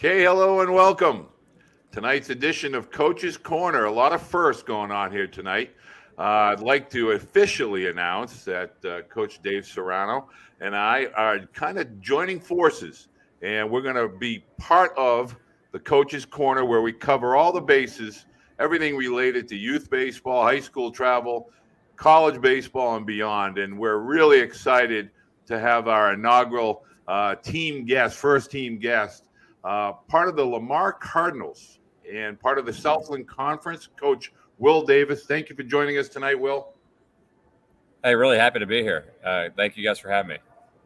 Okay, hello and welcome. Tonight's edition of Coach's Corner. A lot of firsts going on here tonight. I'd like to officially announce that Coach Dave Serrano and I are kind of joining forces, and we're going to be part of the Coach's Corner where we cover all the bases, everything related to youth baseball, high school travel, college baseball, and beyond. And we're really excited to have our inaugural first team guest, part of the Lamar Cardinals and part of the Southland Conference, Coach Will Davis. Thank you for joining us tonight, Will. Hey, really happy to be here. Thank you guys for having me.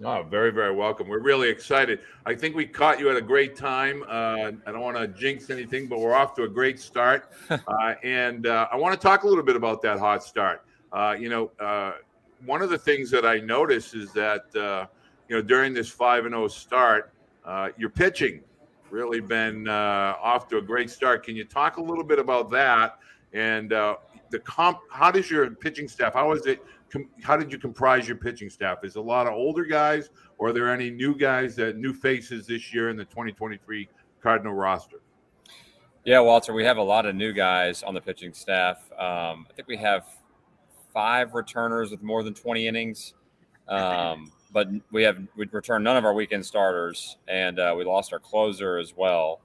Oh, very, very welcome. We're really excited. I think we caught you at a great time. I don't want to jinx anything, but we're off to a great start. And I want to talk a little bit about that hot start. One of the things that I noticed is that, during this 5-0 start, your pitching really been off to a great start. Can you talk a little bit about that and how does your pitching staff? How did you comprise your pitching staff? Is it a lot of older guys, or are there any new guys, new faces this year in the 2023 Cardinal roster? Yeah, Walter, we have a lot of new guys on the pitching staff. I think we have 5 returners with more than 20 innings. But we returned none of our weekend starters, and we lost our closer as well.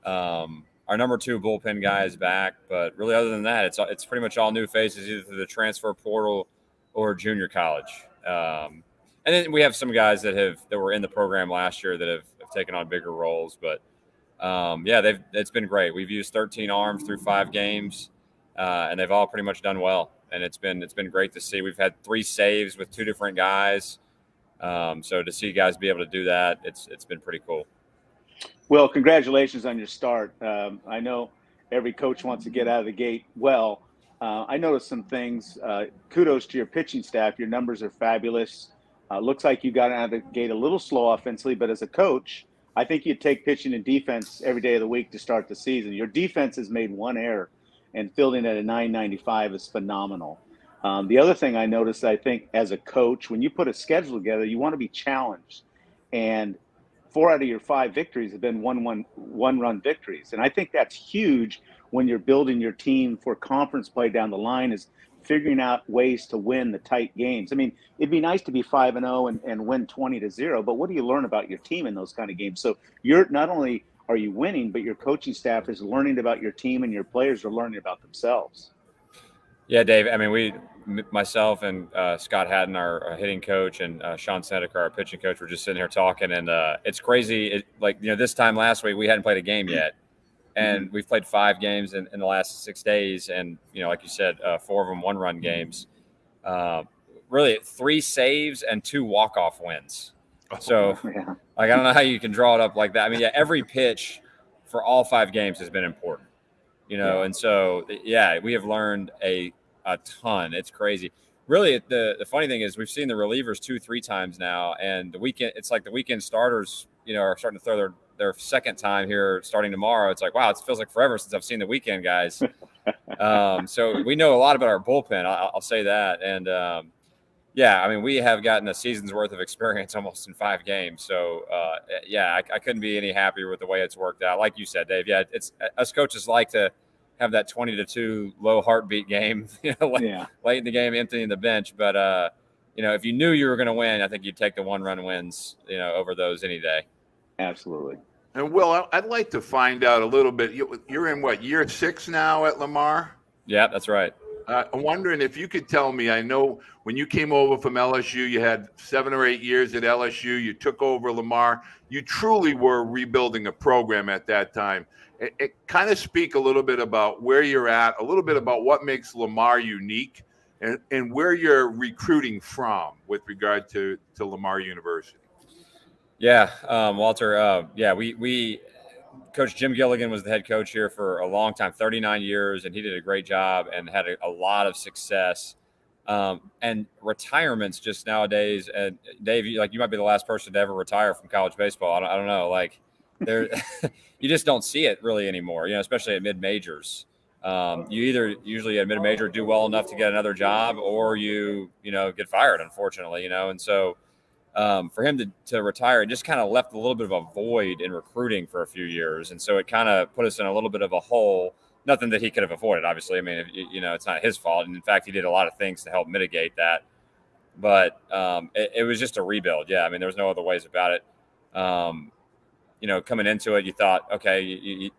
Our number 2 bullpen guy is back, but really other than that, it's pretty much all new faces, either through the transfer portal or junior college. And then we have some guys that were in the program last year that have taken on bigger roles. But it's been great. We've used 13 arms through 5 games, and they've all pretty much done well. And it's been great to see. We've had 3 saves with 2 different guys. So to see guys be able to do that, it's been pretty cool. Well, congratulations on your start. I know every coach wants to get out of the gate well. I noticed some things. Kudos to your pitching staff. Your numbers are fabulous. Looks like you got out of the gate a little slow offensively, but as a coach, I think you'd take pitching and defense every day of the week to start the season. Your defense has made 1 error, and fielding at a .995 is phenomenal. The other thing I noticed, I think, as a coach, when you put a schedule together, you want to be challenged. And 4 out of your 5 victories have been one-run victories. And I think that's huge when you're building your team for conference play down the line, is figuring out ways to win the tight games. I mean, it'd be nice to be 5-0 and win 20-0, but what do you learn about your team in those kind of games? So you're not only are you winning, but your coaching staff is learning about your team, and your players are learning about themselves. Yeah, Dave. I mean, myself and Scott Hatton, our hitting coach, and Sean Snedeker, our pitching coach, were just sitting here talking, and it's crazy. This time last week we hadn't played a game yet, and we've played 5 games in the last 6 days, and like you said, 4 of them 1-run games. Really, 3 saves and 2 walk-off wins. So, I don't know how you can draw it up like that. I mean, every pitch for all 5 games has been important. And so, we have learned a ton. It's crazy. Really, the funny thing is we've seen the relievers 2-3 times now, and the weekend starters, are starting to throw their second time here starting tomorrow. It's like, wow, it feels like forever since I've seen the weekend guys. So we know a lot about our bullpen. I'll say that. And we have gotten a season's worth of experience almost in 5 games. So I couldn't be any happier with the way it's worked out. Like you said, Dave, it's us coaches like to have that 20-2 low heartbeat game, late in the game, emptying the bench. But, if you knew you were going to win, I think you'd take the 1-run wins, over those any day. Absolutely. And Will, I'd like to find out a little bit. You're in what, year 6 now at Lamar? Yeah, that's right. I'm wondering if you could tell me, I know when you came over from LSU, you had 7 or 8 years at LSU, you took over Lamar. You truly were rebuilding a program at that time. It kind of speak a little bit about where you're at, a little bit about what makes Lamar unique, and where you're recruiting from with regard to Lamar University. Yeah, Walter, we Coach Jim Gilligan was the head coach here for a long time, 39 years, and he did a great job and had a lot of success. And retirements just nowadays, and Dave, you might be the last person to ever retire from college baseball. I don't know, there, you just don't see it really anymore, especially at mid majors. You either usually at mid major do well enough to get another job, or you get fired, unfortunately, and so for him to retire, it just kind of left a little bit of a void in recruiting for a few years. And so it kind of put us in a little bit of a hole, nothing that he could have avoided, obviously. I mean, it's not his fault. And in fact, he did a lot of things to help mitigate that. But it was just a rebuild. Yeah, I mean, there was no other ways about it. Coming into it, you thought, okay,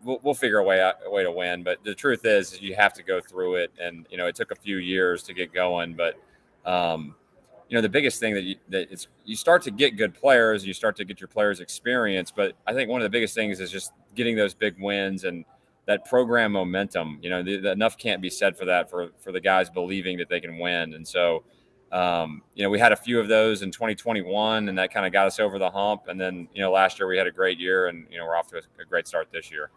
we'll figure a way to win. But the truth is you have to go through it. And, it took a few years to get going. But, the biggest thing that you start to get good players, you start to get your players experience. But I think one of the biggest things is just getting those big wins and that program momentum. Enough can't be said for that, for the guys believing that they can win. And so, we had a few of those in 2021, and that kind of got us over the hump. And then, last year we had a great year, and, we're off to a great start this year.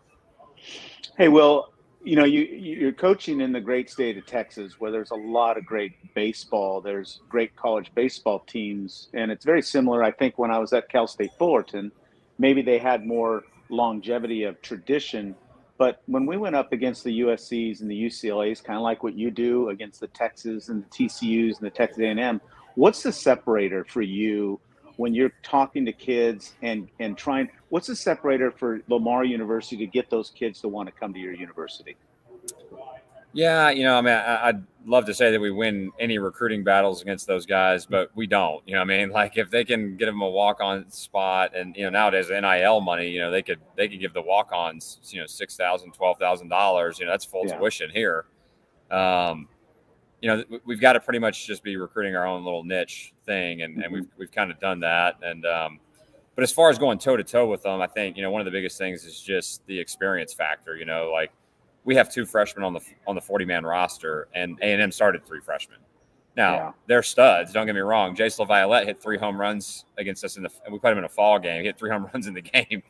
Hey, Will, you're coaching in the great state of Texas, where there's a lot of great baseball. There's great college baseball teams, and it's very similar. I think when I was at Cal State Fullerton, maybe they had more longevity of tradition. But when we went up against the USCs and the UCLAs, kind of like what you do against the Texas and the TCUs and the Texas A&M, what's the separator for you when you're talking to kids and trying? What's the separator for Lamar University to get those kids to want to come to your university? Yeah, I'd love to say that we win any recruiting battles against those guys, but we don't. Like if they can get them a walk-on spot, and nowadays NIL money, they could give the walk-ons, $6,000, $12,000. That's full tuition here. We've got to pretty much just be recruiting our own little niche thing, and we've kind of done that. And but as far as going toe to toe with them, I think one of the biggest things is just the experience factor. Like we have 2 freshmen on the 40-man roster, and A&M started 3 freshmen. Now they're studs. Don't get me wrong. Jace LaViolette hit 3 home runs against us we played him in a fall game. He hit 3 home runs in the game.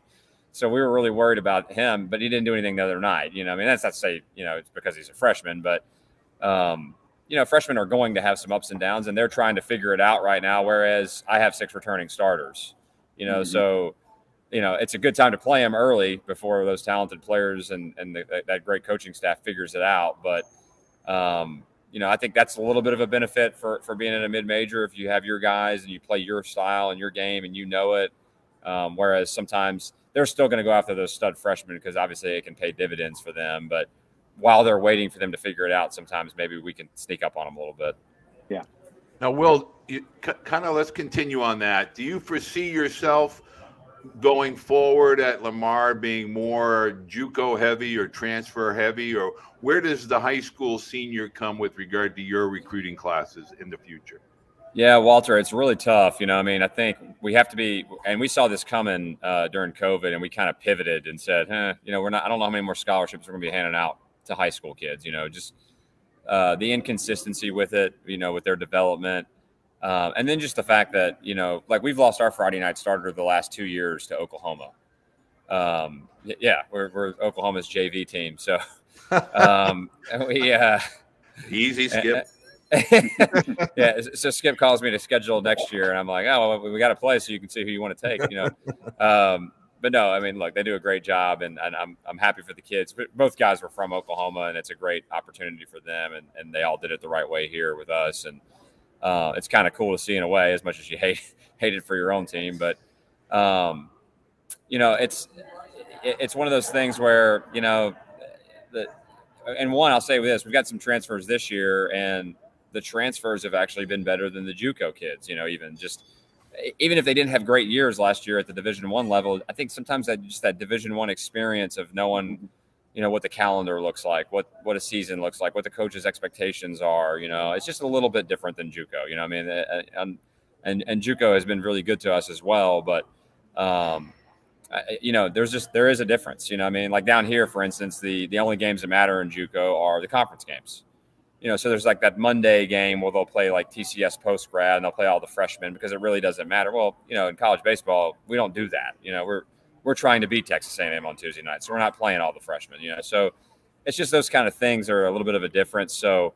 So we were really worried about him, but he didn't do anything the other night. That's not to say, it's because he's a freshman, but, freshmen are going to have some ups and downs, and they're trying to figure it out right now, whereas I have 6 returning starters, so, it's a good time to play them early before those talented players and that great coaching staff figures it out. But, I think that's a little bit of a benefit for being in a mid-major if you have your guys and you play your style and your game and it. Whereas sometimes they're still going to go after those stud freshmen because obviously it can pay dividends for them. But while they're waiting for them to figure it out, sometimes maybe we can sneak up on them a little bit. Yeah. Now, Will, let's continue on that. Do you foresee yourself going forward at Lamar being more JUCO heavy or transfer heavy, or where does the high school senior come with regard to your recruiting classes in the future? Yeah, Walter, it's really tough. I think we have to be, and we saw this coming during COVID, and we kind of pivoted and said, I don't know how many more scholarships we're going to be handing out to high school kids, just the inconsistency with it, with their development. And then just the fact that, like we've lost our Friday night starter the last 2 years to Oklahoma. We're Oklahoma's JV team. So easy, Skip. Yeah. So Skip calls me to schedule next year, and I'm like, oh, well, we got to play so you can see who you want to take, But no, look, they do a great job, and I'm happy for the kids. But both guys were from Oklahoma, and it's a great opportunity for them, and they all did it the right way here with us. And it's kind of cool to see in a way, as much as you hate it for your own team. But, it's one of those things where, I'll say with this, we've got some transfers this year, and the transfers have actually been better than the JUCO kids, even if they didn't have great years last year at the Division I level. I think sometimes that Division I experience of knowing, what the calendar looks like, what a season looks like, what the coach's expectations are, it's just a little bit different than JUCO, and JUCO has been really good to us as well. But, there is a difference, like down here, for instance, the only games that matter in JUCO are the conference games. So there's like that Monday game where they'll play like TCS post grad and they'll play all the freshmen because it really doesn't matter. Well, in college baseball, we don't do that. We're trying to beat Texas A&M on Tuesday night, so we're not playing all the freshmen. So it's just those kind of things are a little bit of a difference. So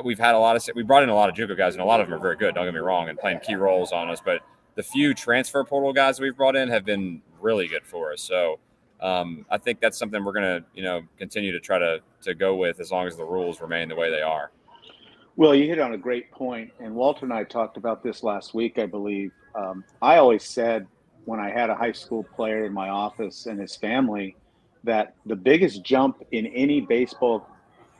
we've had we brought in a lot of JUCO guys, and a lot of them are very good. Don't get me wrong, and playing key roles on us. But the few transfer portal guys that we've brought in have been really good for us. So I think that's something we're going to, continue to try to go with as long as the rules remain the way they are. Well, you hit on a great point, and Walter and I talked about this last week, I believe. I always said when I had a high school player in my office and his family that the biggest jump in any baseball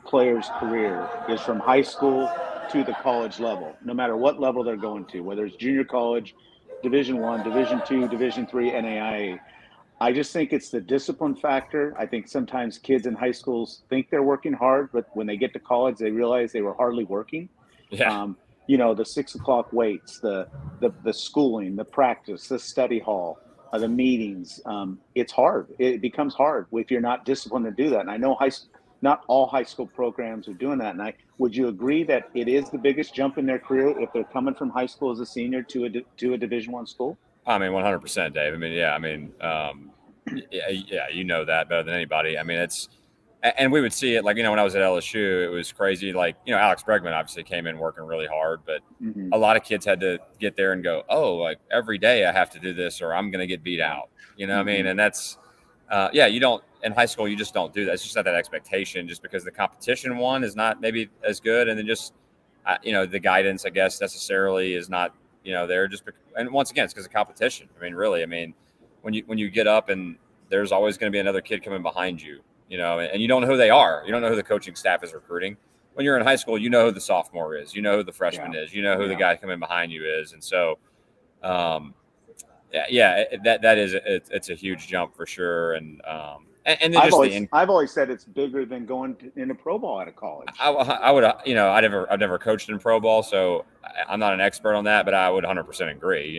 player's career is from high school to the college level, no matter what level they're going to, whether it's junior college, Division I, Division II, Division III, NAIA. I just think it's the discipline factor. I think sometimes kids in high schools think they're working hard, but when they get to college, they realize they were hardly working. Yeah. The 6 o'clock waits, the schooling, the practice, the study hall, the meetings. It's hard. It becomes hard if you're not disciplined to do that. And I know not all high school programs are doing that. And would you agree that it is the biggest jump in their career if they're coming from high school as a senior to a Division I school? I mean, 100%, Dave. I mean, yeah. I mean, yeah, you know that better than anybody. I mean, and we would see it, like, when I was at LSU, it was crazy. Like, Alex Bregman obviously came in working really hard, but a lot of kids had to get there and go, oh, like every day I have to do this or I'm going to get beat out. What I mean? And that's, you don't, in high school, you just don't do that. It's just not that expectation just because the competition one is not maybe as good. And then just, the guidance, I guess, necessarily is not, there just, and once again, it's because of competition. I mean, really, when you get up and there's always going to be another kid coming behind you, and you don't know who they are. You don't know who the coaching staff is recruiting. When you're in high school, you know who the sophomore is. You know who the freshman is. You know who the guy coming behind you is. And so, it's a huge jump for sure. And I've always said it's bigger than going in a pro ball out of college. I would, I've never coached in pro ball, so I'm not an expert on that, but I would 100% agree.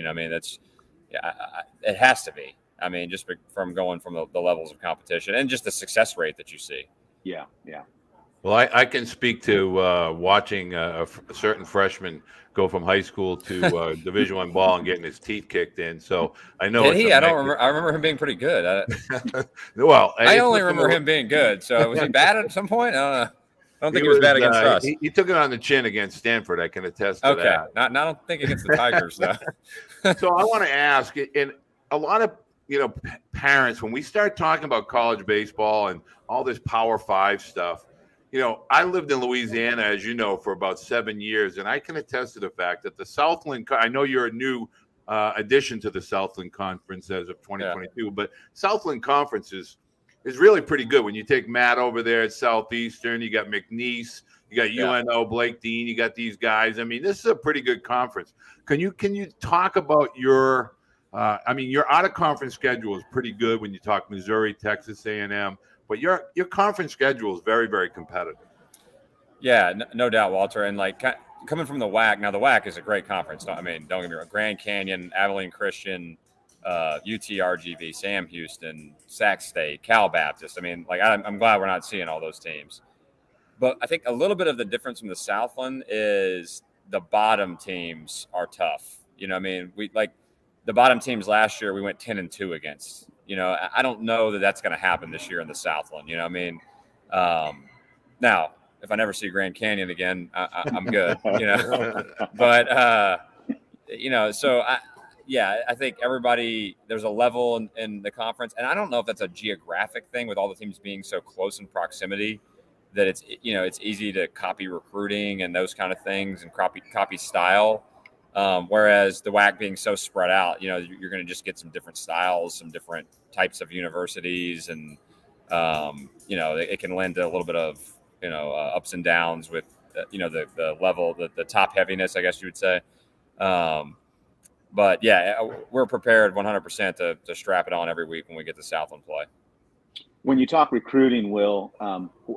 It has to be. I mean, just from going from the levels of competition and just the success rate that you see. Yeah. Well, I can speak to watching a certain freshman go from high school to Division I ball and getting his teeth kicked in. So I know. Did he? I don't remember. I remember him being pretty good. Well, I only remember him being good. So was he bad at some point? I don't think he was bad against us. He took it on the chin against Stanford. I can attest to that. Okay, I don't think against the Tigers though. So I want to ask, in a lot of parents, when we start talking about college baseball and all this Power 5 stuff, I lived in Louisiana, as you know, for about 7 years, and I can attest to the fact that the Southland, I know you're a new addition to the Southland Conference as of 2022, but Southland Conference is really pretty good. When you take Matt over there at Southeastern, you got McNeese, you got UNO, Blake Dean, you got these guys. I mean, this is a pretty good conference. Can you talk about your your out-of-conference schedule is pretty good when you talk Missouri, Texas A&M, but your conference schedule is very, very competitive. Yeah, no doubt, Walter. And coming from the WAC, now the WAC is a great conference. I mean, don't get me wrong. Grand Canyon, Abilene Christian, UTRGV, Sam Houston, Sac State, Cal Baptist. I mean, I'm glad we're not seeing all those teams. But I think a little bit of the difference from the Southland is the bottom teams are tough. The bottom teams last year, we went 10-2 against. I don't know that that's going to happen this year in the Southland. Now, if I never see Grand Canyon again, I'm good. But so I think everybody, there's a level in the conference, and I don't know if that's a geographic thing with all the teams being so close in proximity that it's easy to copy recruiting and those kind of things and copy style. Whereas the WAC being so spread out, you're going to just get some different styles, some different types of universities, and it can lend to a little bit of ups and downs with the level, the top heaviness, I guess you would say. But yeah, we're prepared 100% to strap it on every week when we get to Southland play. When you talk recruiting, Will,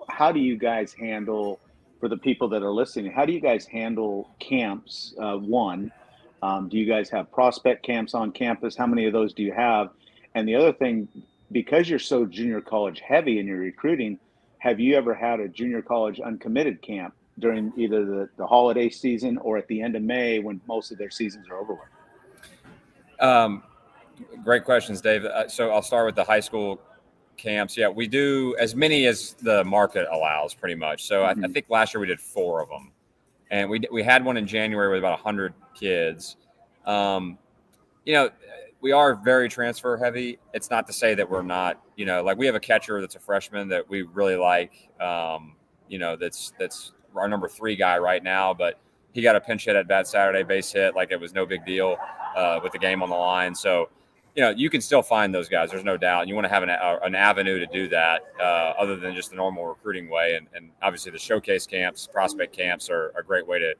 how do you guys handle? For the people that are listening, how do you guys handle camps? Do you guys have prospect camps on campus? How many of those do you have? And the other thing, because you're so junior college heavy in your recruiting, have you ever had a junior college uncommitted camp during either the holiday season or at the end of May when most of their seasons are over with? Great questions, Dave. So I'll start with the high school camps. Yeah, we do as many as the market allows pretty much. So I think last year we did 4 of them, and we had one in January with about 100 kids. We are very transfer heavy. It's not to say that we're not, we have a catcher that's a freshman that we really like, that's our number 3 guy right now, but he got a pinch hit at bat Saturday, base hit, like it was no big deal with the game on the line. So, you can still find those guys. There's no doubt. You want to have an avenue to do that other than just the normal recruiting way. And obviously the showcase camps, prospect camps are a great way to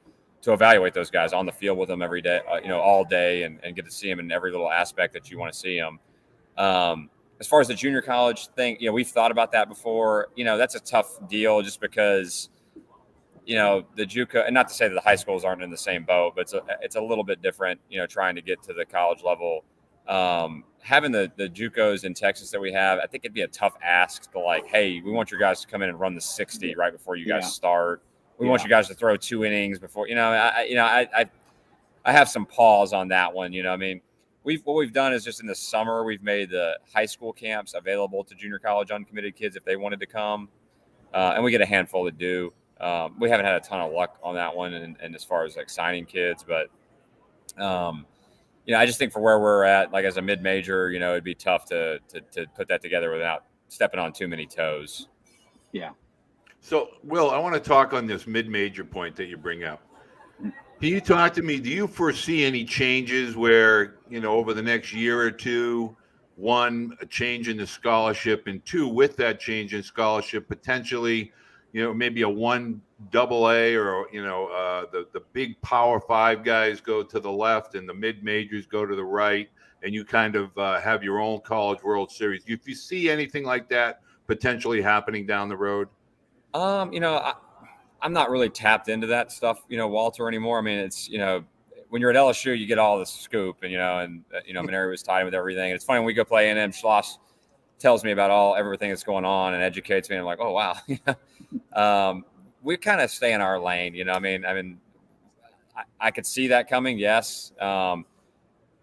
evaluate those guys on the field with them every day, all day and get to see them in every little aspect that you want to see them. As far as the junior college thing, we've thought about that before. That's a tough deal just because, the JUCO, and not to say that the high schools aren't in the same boat, but it's a little bit different, trying to get to the college level. Having the JUCOs in Texas that we have, I think it'd be a tough ask to like, hey, we want your guys to come in and run the 60 right before you guys start. We want you guys to throw 2 innings before, I have some pause on that one. What we've done is just in the summer, we've made the high school camps available to junior college uncommitted kids if they wanted to come. And we get a handful that do. We haven't had a ton of luck on that one. And as far as like signing kids, but, I just think for where we're at, like as a mid-major, it'd be tough to put that together without stepping on too many toes. Yeah. So, Will, I want to talk on this mid-major point that you bring up. Can you talk to me? Do you foresee any changes where, over the next year or two, 1, a change in the scholarship, and 2, with that change in scholarship, potentially, maybe a 1 AA or, the big Power 5 guys go to the left and the mid-majors go to the right, and you kind of have your own College World Series. If you see anything like that potentially happening down the road? I'm not really tapped into that stuff, Walter, anymore. I mean, it's, when you're at LSU, you get all the scoop and Maneri was tied with everything. And it's funny when we go play A&M, Schloss tells me about everything that's going on and educates me. And I'm like, oh, wow. We kind of stay in our lane, I could see that coming. Yes. I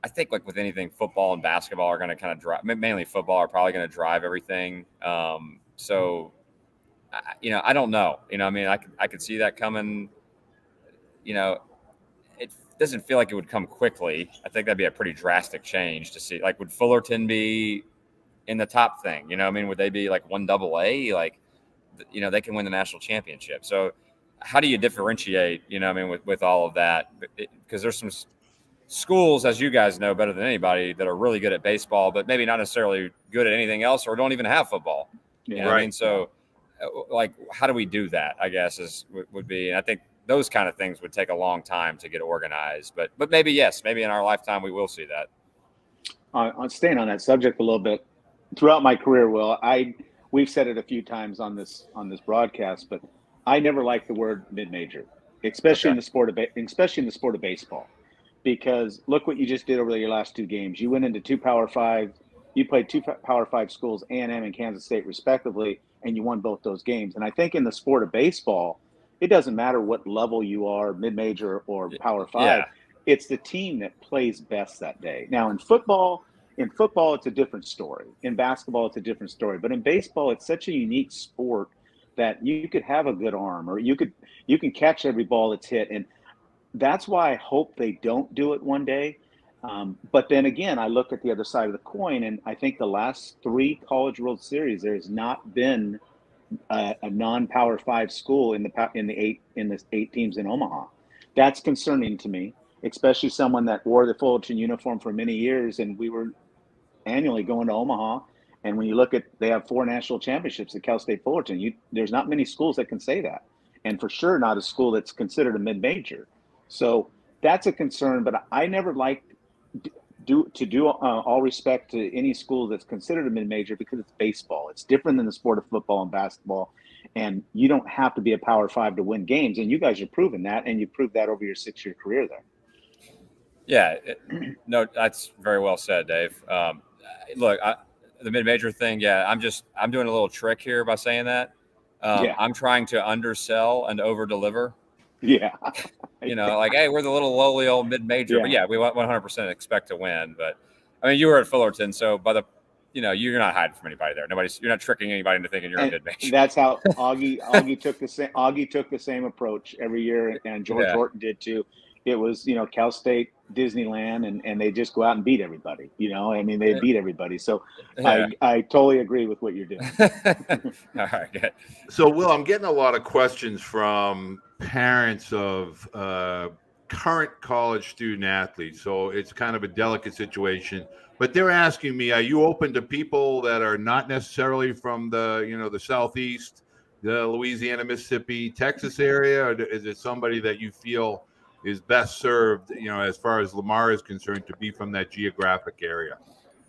think like with anything, football and basketball are going to kind of drive, mainly football are probably going to drive everything. So, I don't know. I could see that coming. It doesn't feel like it would come quickly. I think that'd be a pretty drastic change to see. Like, would Fullerton be in the top thing? Would they be like 1 AA? Like, they can win the national championship. So, how do you differentiate? With all of that, because there's some schools, as you guys know better than anybody, that are really good at baseball, but maybe not necessarily good at anything else, or don't even have football. Right. So. Like, how do we do that, I guess would be, and I think those kind of things would take a long time to get organized, but maybe, yes, maybe in our lifetime, we will see that. On staying on that subject a little bit, throughout my career, Will, we've said it a few times on this broadcast, but I never liked the word mid-major, especially in the sport of baseball, because look what you just did over your last 2 games. You went into 2 Power 5, you played 2 Power 5 schools, A&M and Kansas State respectively, and you won both those games. And I think in the sport of baseball, it doesn't matter what level you are, mid-major or Power 5. Yeah. It's the team that plays best that day. Now, in football, it's a different story. In basketball, it's a different story. But in baseball, it's such a unique sport that you could have a good arm, or you can catch every ball that's hit. And that's why I hope they don't do it one day. But then again, I look at the other side of the coin, and I think the last 3 College World Series, there has not been a non-Power 5 school in the 8 teams in Omaha. That's concerning to me, especially someone that wore the Fullerton uniform for many years, and we were annually going to Omaha. And when you look at, they have 4 national championships at Cal State Fullerton. There's not many schools that can say that, and for sure not a school that's considered a mid-major. So that's a concern. But I never liked all respect to any school that's considered a mid-major, because it's baseball. It's different than the sport of football and basketball, and you don't have to be a Power 5 to win games. And you guys have proven that, and you proved that over your 6-year career there. Yeah, no, that's very well said, Dave. Look, the mid-major thing, I'm doing a little trick here by saying that. I'm trying to undersell and over-deliver. Yeah. Like, hey, we're the little lowly old mid-major, but we 100% expect to win. But I mean, you were at Fullerton, so by the, you're not hiding from anybody there. You're not tricking anybody into thinking you're a mid-major. That's how Augie took the same approach every year, and George Horton did too. it was, Cal State, Disneyland, and they just go out and beat everybody. I mean, they beat everybody. So Yeah. I totally agree with what you're doing. All right, good. So, Will, I'm getting a lot of questions from parents of current college student athletes. So it's kind of a delicate situation. But they're asking me, are you open to people that are not necessarily from the Southeast, the Louisiana, Mississippi, Texas area? Or is it somebody that you feel is best served, as far as Lamar is concerned, to be from that geographic area?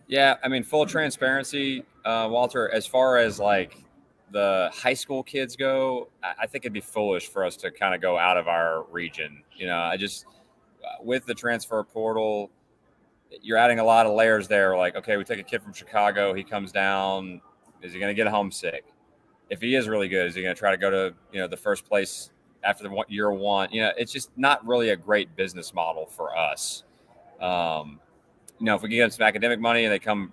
Yeah, I mean, full transparency, Walter, as far as like the high school kids go, I think it'd be foolish for us to kind of go out of our region. I just, with the transfer portal, you're adding a lot of layers there. Like, okay, we take a kid from Chicago, he comes down, is he going to get homesick? If he is really good, is he going to try to go to, the first place after the year one? It's just not really a great business model for us. If we can get some academic money and they come,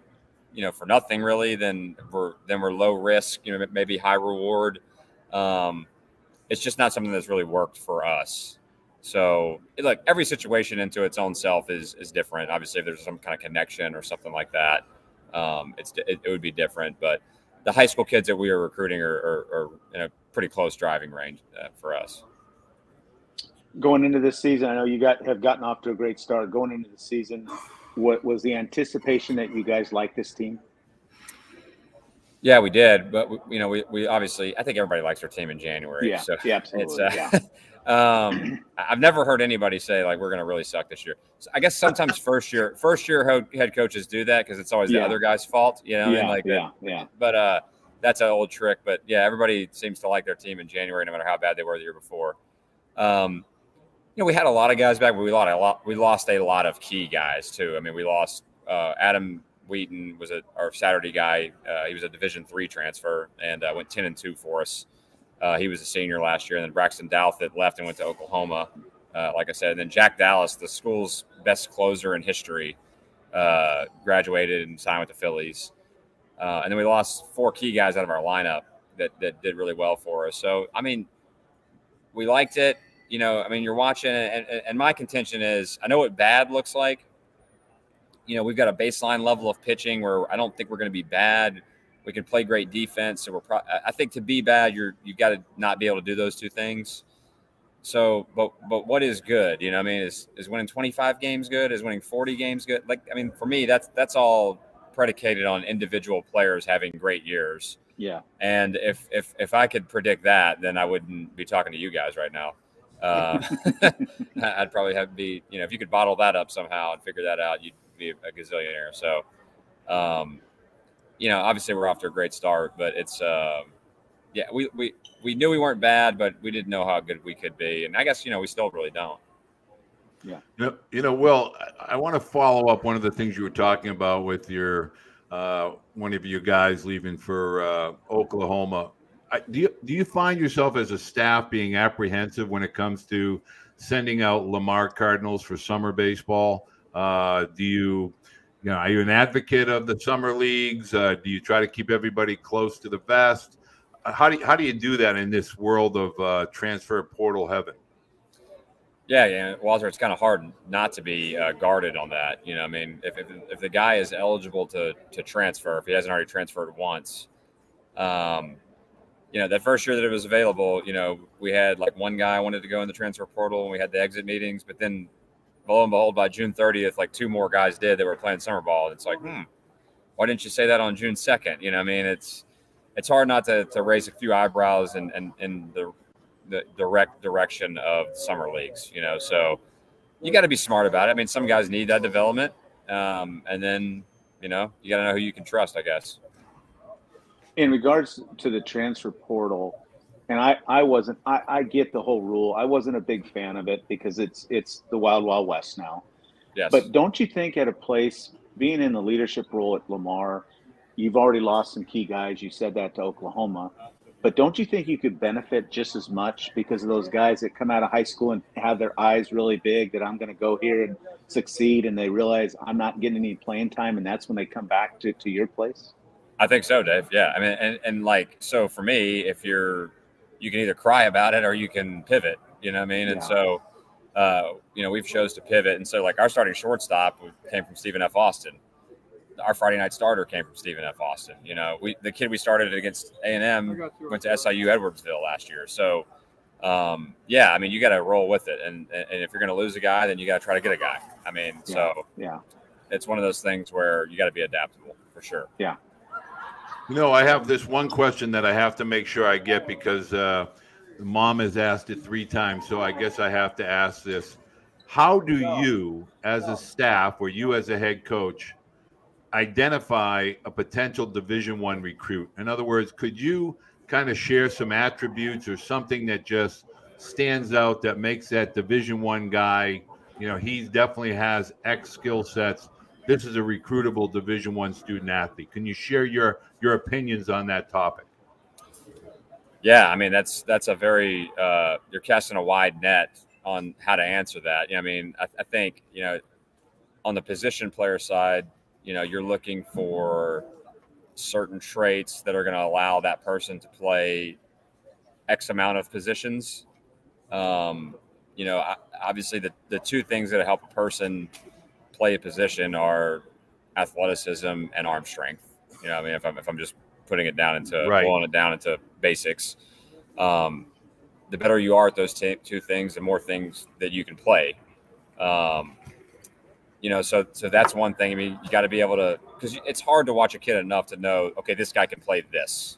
for nothing really, then we're low risk, maybe high reward. It's just not something that's really worked for us. So look, every situation into its own self is different. Obviously, if there's some kind of connection or something like that, it would be different. But the high school kids that we are recruiting are in a pretty close driving range for us. Going into this season, I know you have gotten off to a great start. Going into the season, what was the anticipation that you guys like this team? Yeah, we did, but we obviously, I think everybody likes their team in January. Yeah, so absolutely. I've never heard anybody say like we're going to really suck this year. So I guess sometimes first year head coaches do that because it's always the other guy's fault. But that's an old trick. But yeah, everybody seems to like their team in January, no matter how bad they were the year before. We had a lot of guys back, but we lost a lot of key guys too. I mean, we lost Adam Wheaton was our Saturday guy. He was a Division III transfer and went 10-2 for us. He was a senior last year. And then Braxton Douthit left and went to Oklahoma, like I said. And then Jack Dallas, the school's best closer in history, graduated and signed with the Phillies. And then we lost 4 key guys out of our lineup that did really well for us. So, I mean, we liked it. You're watching it. And my contention is, I know what bad looks like. We've got a baseline level of pitching where I don't think we're going to be bad. We can play great defense. So I think to be bad, you've got to not be able to do those two things. So, but what is good? Is winning 25 games good? Is winning 40 games good? For me, that's all predicated on individual players having great years. Yeah. And if I could predict that, then I wouldn't be talking to you guys right now. I'd probably have to be, if you could bottle that up somehow and figure that out, you'd be a gazillionaire. So, obviously we're off to a great start, but it's, we knew we weren't bad, but we didn't know how good we could be. And I guess, we still really don't. Yeah. Will, I want to follow up one of the things you were talking about with your, one of you guys leaving for Oklahoma. Do you find yourself as a staff being apprehensive when it comes to sending out Lamar Cardinals for summer baseball? Are you an advocate of the summer leagues? Do you try to keep everybody close to the vest? How do you do that in this world of transfer portal heaven? Yeah, Walter, it's kind of hard not to be guarded on that. If the guy is eligible to transfer, if he hasn't already transferred once, that first year that it was available, we had like one guy wanted to go in the transfer portal and we had the exit meetings, but then lo and behold, by June 30th, like 2 more guys did that were playing summer ball. And it's like, why didn't you say that on June 2nd? It's hard not to raise a few eyebrows in the direct direction of summer leagues, so you got to be smart about it. Some guys need that development. And then, you got to know who you can trust, I guess. In regards to the transfer portal, and I get the whole rule. I wasn't a big fan of it because it's the wild, wild west now. Yes. But don't you think at a place, being in the leadership role at Lamar, you've already lost some key guys. You said that to Oklahoma. But don't you think you could benefit just as much because of those guys that come out of high school and have their eyes really big that I'm going to go here and succeed, and they realize I'm not getting any playing time, and that's when they come back to your place? I think so, Dave. Yeah. So for me, if you can either cry about it or you can pivot, And so we've chose to pivot. And so like our starting shortstop came from Stephen F. Austin. Our Friday night starter came from Stephen F. Austin. The kid we started against A&M went to SIU Edwardsville last year. So, yeah, I mean, you got to roll with it. And if you're going to lose a guy, then you got to try to get a guy. I mean, it's one of those things where you got to be adaptable for sure. Yeah. I have this one question that I have to make sure I get because Mom has asked it 3 times. So I guess I have to ask this. How do you as a staff or you as a head coach identify a potential Division I recruit? In other words, could you kind of share some attributes or something that just stands out that makes that Division I guy, he definitely has X skill sets. This is a recruitable Division I student athlete. Can you share your opinions on that topic? Yeah, I mean, that's a very you're casting a wide net on how to answer that. I mean, I think, on the position player side, you're looking for certain traits that are going to allow that person to play X amount of positions. Obviously the 2 things that help a person play a position are athleticism and arm strength. I mean, if I'm just putting it down into boiling it down into basics, the better you are at those 2 things, the more things that you can play. So that's one thing. I mean, you got to be able to, because it's hard to watch a kid enough to know, okay, this guy can play this,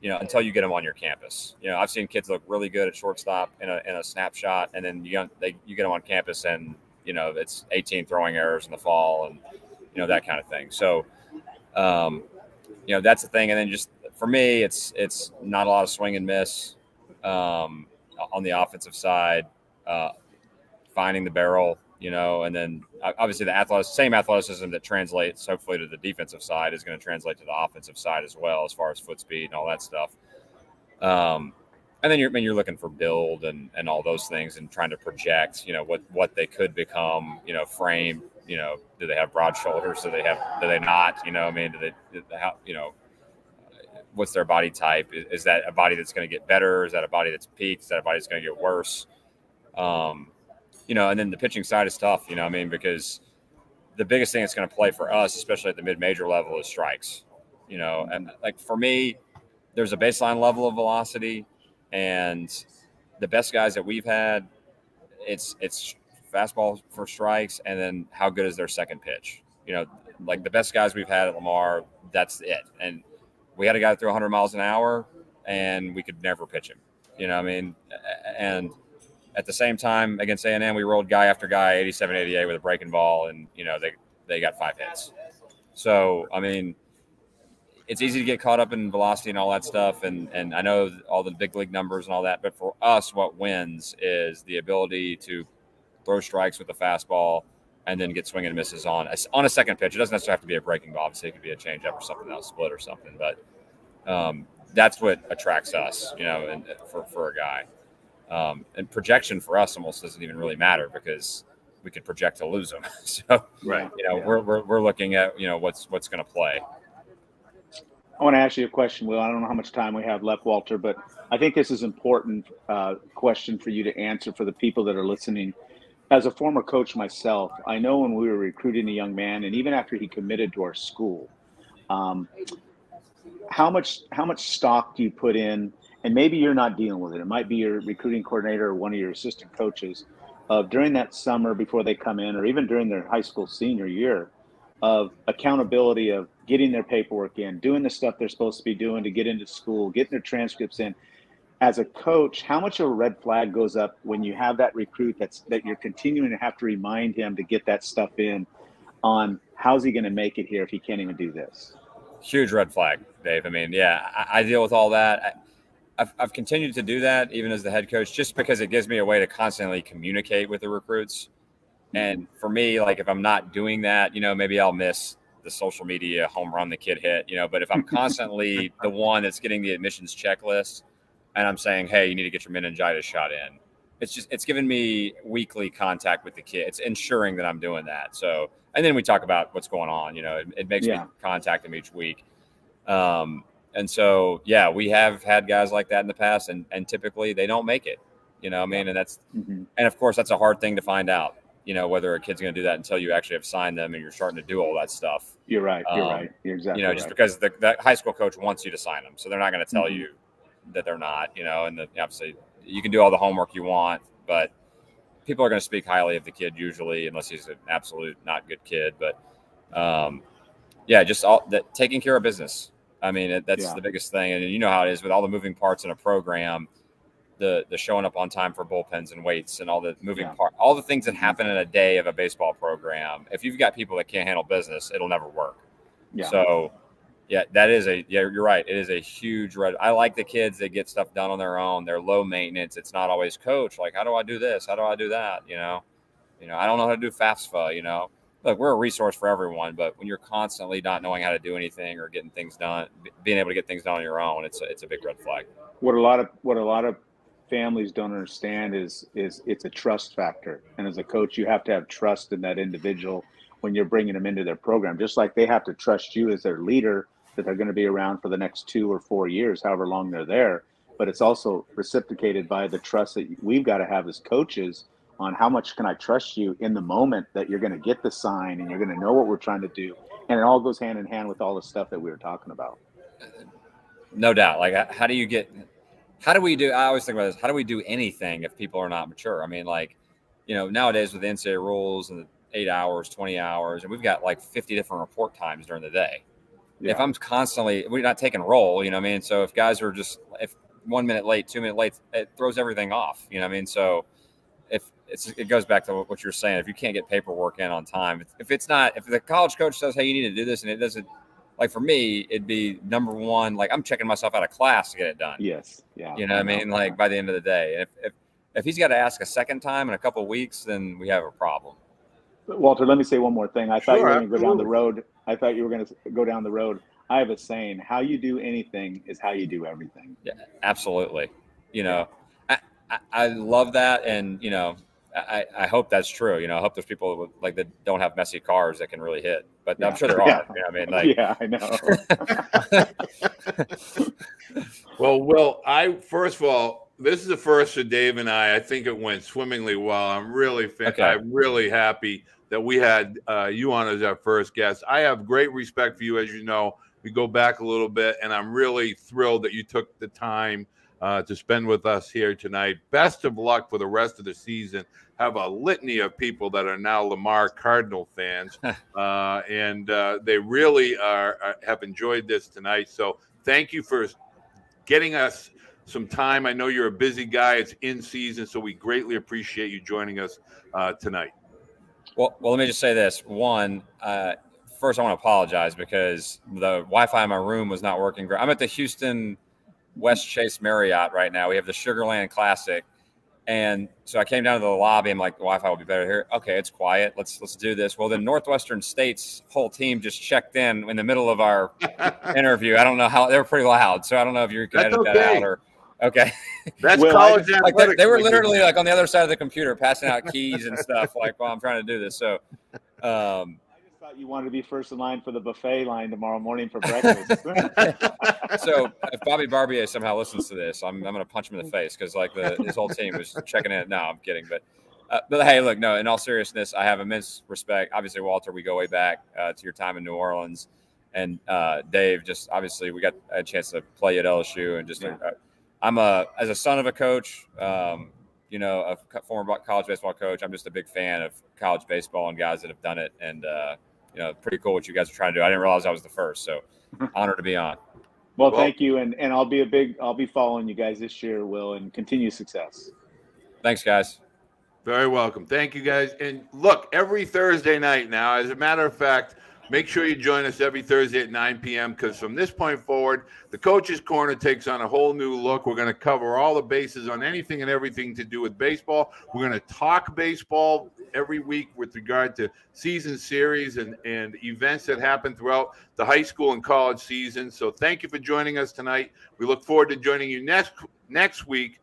until you get him on your campus. I've seen kids look really good at shortstop in a snapshot, and then you get them on campus and, it's 18 throwing errors in the fall and, that kind of thing. So, that's the thing. And then just for me, it's not a lot of swing and miss on the offensive side, finding the barrel, and then obviously the same athleticism that translates hopefully to the defensive side is going to translate to the offensive side as well, as far as foot speed and all that stuff. And then you're looking for build and all those things and trying to project, what they could become, frame, do they have broad shoulders? Do they not? What's their body type? Is that a body that's going to get better? Is that a body that's peaked? Is that a body that's going to get worse? And then the pitching side is tough, because the biggest thing that's going to play for us, especially at the mid-major level, is strikes, and like for me, there's a baseline level of velocity, and the best guys that we've had, it's fastball for strikes, and then how good is their second pitch? Like the best guys we've had at Lamar, that's it. And we had a guy that threw 100 miles an hour, and we could never pitch him. And at the same time, against A&M, we rolled guy after guy, 87, 88 with a breaking ball, and, they got 5 hits. So, I mean, it's easy to get caught up in velocity and all that stuff, and I know all the big league numbers and all that, but for us, what wins is the ability to throw strikes with a fastball and then get swing and misses on a second pitch. It doesn't necessarily have to be a breaking ball. Obviously, it could be a changeup or something else, split or something, but that's what attracts us, and for a guy. And projection for us almost doesn't even really matter because we could project to lose them. So, we're looking at, what's going to play. I want to ask you a question, Will. I don't know how much time we have left, Walter, but I think this is an important question for you to answer for the people that are listening. As a former coach myself, I know when we were recruiting a young man, and even after he committed to our school, how much stock do you put in? And maybe you're not dealing with it. It might be your recruiting coordinator or one of your assistant coaches during that summer before they come in, or even during their high school senior year, of accountability of getting their paperwork in, doing the stuff they're supposed to be doing to get into school, getting their transcripts in. As a coach, how much of a red flag goes up when you have that recruit that you're continuing to have to remind him to get that stuff in on how's he going to make it here if he can't even do this? Huge red flag, Dave. I mean, yeah, I deal with all that. I've continued to do that even as the head coach, just because it gives me a way to constantly communicate with the recruits. And for me, like if I'm not doing that, maybe I'll miss the social media home run the kid hit, but if I'm constantly the one that's getting the admissions checklist and I'm saying, hey, you need to get your meningitis shot in, it's giving me weekly contact with the kid. It's ensuring that I'm doing that. So, and then we talk about what's going on, it makes me contact them each week. And so, yeah, we have had guys like that in the past, and typically they don't make it. You know what I mean? And that's, and of course, that's a hard thing to find out, you know, whether a kid's going to do that until you actually have signed them and you're starting to do all that stuff. You're right. You're right. You're exactly You know, just because that high school coach wants you to sign them. So they're not going to tell you that they're not, you know, and obviously you can do all the homework you want, but people are going to speak highly of the kid usually, unless he's an absolute not good kid. But yeah, just all that, taking care of business. I mean, that's the biggest thing. And you know how it is with all the moving parts in a program, the showing up on time for bullpens and weights and all the moving part, all the things that happen in a day of a baseball program. If you've got people that can't handle business, it'll never work. Yeah. So yeah, you're right. It is a huge red. I like the kids that get stuff done on their own. They're low maintenance. It's not always coach. Like, how do I do this? How do I do that? You know, I don't know how to do FAFSA, you know. Look, we're a resource for everyone, but when you're constantly not knowing how to do anything or getting things done, being able to get things done on your own, it's a big red flag. What a lot of families don't understand is it's a trust factor. And as a coach, you have to have trust in that individual when you're bringing them into their program, just like they have to trust you as their leader, that they're going to be around for the next 2 or 4 years, however long they're there. But it's also reciprocated by the trust that we've got to have as coaches on how much can I trust you in the moment that you're going to get the sign and you're going to know what we're trying to do. And it all goes hand in hand with all the stuff that we were talking about. No doubt. Like, how do we do, I always think about this, how do we do anything if people are not mature? I mean, like, you know, nowadays with the NCAA rules and the 8 hours, 20 hours, and we've got like 50 different report times during the day. Yeah. If I'm constantly, we're not taking roll, you know what I mean? So if guys are just, if 1 minute late, 2 minutes late, it throws everything off, you know what I mean? So it goes back to what you're saying. If you can't get paperwork in on time, if the college coach says, hey, you need to do this, and it doesn't, like for me, it'd be number one, like I'm checking myself out of class to get it done. Yes. Yeah. You know what I mean? Like by the end of the day, if he's got to ask a second time in a couple of weeks, then we have a problem. Walter, let me say one more thing. I thought you were going to go down the road. I have a saying, how you do anything is how you do everything. Yeah, absolutely. You know, I love that. And, you know, I hope that's true. You know, I hope there's people that don't have messy cars that can really hit, but I'm sure there are. You know what I mean? Like, I know. Well, Will, first of all, this is the first for Dave and I. I think it went swimmingly well. I'm really happy that we had you on as our first guest. I have great respect for you, as you know. We go back a little bit, and I'm really thrilled that you took the time to spend with us here tonight. Best of luck for the rest of the season. Have a litany of people that are now Lamar Cardinal fans, and they really have enjoyed this tonight. So thank you for getting us some time. I know you're a busy guy. It's in season, so we greatly appreciate you joining us tonight. Well, let me just say this. One, first I want to apologize because the Wi-Fi in my room was not working great. I'm at the Houston West Chase Marriott right now. We have the Sugarland Classic. And so I came down to the lobby. I'm like, the Wi-Fi will be better here. Okay, it's quiet. Let's do this. Well, then Northwestern State's whole team just checked in the middle of our interview. I don't know how – they were pretty loud. So I don't know if you can edit that out or – okay. That's college athletics. Like they were literally like on the other side of the computer passing out keys and stuff like while I'm trying to do this. So you wanted to be first in line for the buffet line tomorrow morning for breakfast. So if Bobby Barbier somehow listens to this, I'm going to punch him in the face because like his whole team was checking in. No, I'm kidding. But hey, look, no, in all seriousness, I have immense respect. Obviously, Walter, we go way back to your time in New Orleans. And Dave, just obviously we got a chance to play at LSU. And just as a son of a coach, you know, a former college baseball coach, I'm just a big fan of college baseball and guys that have done it. And, you know, pretty cool what you guys are trying to do. I didn't realize I was the first, so honored to be on. Well, thank you, and I'll be following you guys this year, Will, and continue success. Thanks, guys. Very welcome. Thank you, guys. And look, every Thursday night now, as a matter of fact, make sure you join us every Thursday at 9 p.m. because from this point forward, the Coach's Corner takes on a whole new look. We're going to cover all the bases on anything and everything to do with baseball. We're going to talk baseball every week with regard to season series and events that happen throughout the high school and college season. So thank you for joining us tonight. We look forward to joining you next week.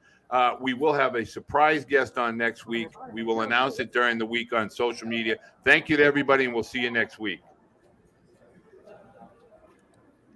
We will have a surprise guest on next week. We will announce it during the week on social media. Thank you to everybody, and we'll see you next week.